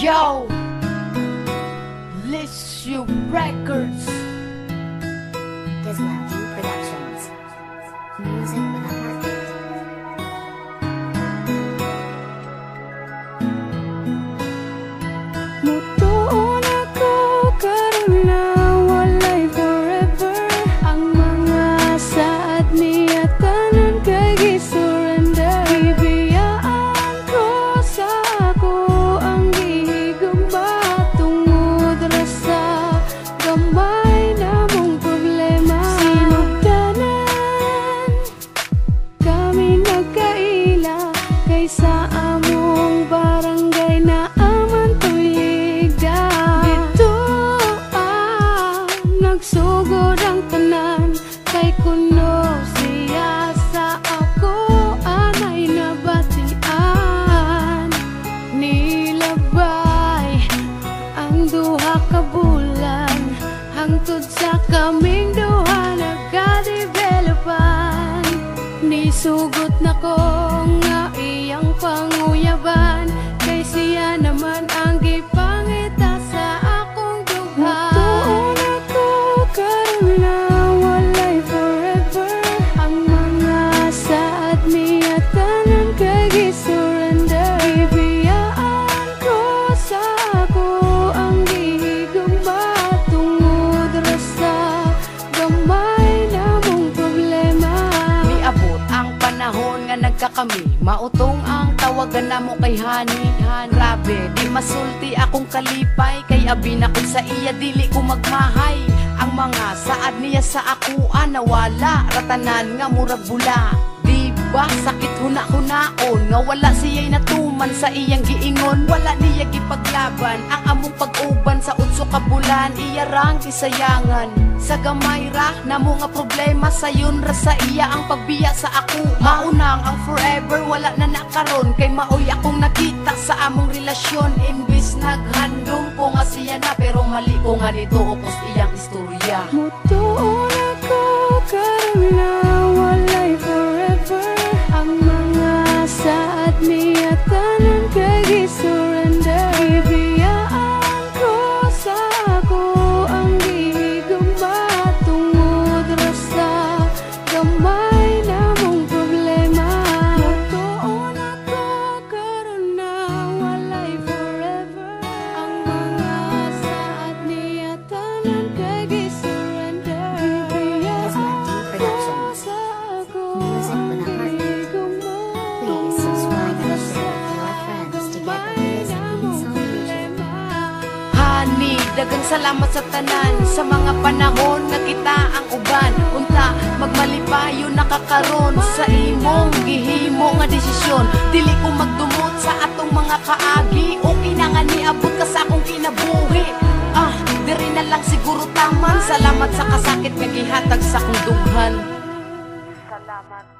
Yo, Lissue Records, Gizlatin Productions. Music with a heartbeat. Mutuon ako karon na walay forever. Ang mga saad niya tanan kay gi-surrender. Ibiyaan ko sa ako ang gihigugma tungod ra sa gamay namong problema. Sinugdanan kami nagkaila kaysa among barangay na aman tuligda. Dito nagsugod ang tanan kay kuno siya sa ako anay nabatian. Nilabay ang duha ka bulan hangtod sa kaming duha nagka-developan. Nisugot na ko nga iyang panguyaban kay siya naman ang gipangita sa akong dughan. Mutuon ako karon na walay forever. Ang mga saad niya tanan kay gi-surrender. Ibiyaan ko sa ako ang gihigugma tungod ra sa gamay namong problema. niabot ang panahon nga nagkakami. Mautong ang tawagan namo kay Hani. Grabe, di masulti akong kalipay. Kay abi na ko sa iya, dili ko magmahay. Ang mga saad niya sa akuan nawala. Ratanan nga murag bula. Di ba sakit huna-hunaon nga wala siya'y natuman sa iyang giingon. Wala niya gipaglaban ang among pag-uban sa utso ka bulan. Iya rang gisayangan sa gamay ra namo nga problema sayon ra sa iya ang pagbiya sa ako. Maunang ang forever wala na nakaron kay maoy akong nakita sa among relasyon. Imbis naghandom ko nga siya na pero mali ko nga dito upos iyang istorya. Mutuon ako karon na walay forever. Ang mga saad niya tanan kay gi-surrender. Ibiyaan ko sa ako ang gihigugma tungod ra sa gamay namong problema. Mutuon ako karon na walay forever. Ang mga saad niya tanan kay gi-surrender. Ibiyaan ko sa ako Music ang with a heartbeat. gihigugma Please subscribe and share with your friends to get the latest beats on YouTube. Hani, dagang salamat sa tanan sa mga panahon nga kita ang uban. Unta magmalipayo nakakaron sa imong gihimo nga desisyon. Dili ko magdumot sa atong mga kaagi. Okay na nga niabot ka sa akong kinabuhi. Diri na lang siguro taman. Salamat sa kasakit nga gihatag sa akong dughan. Salamat.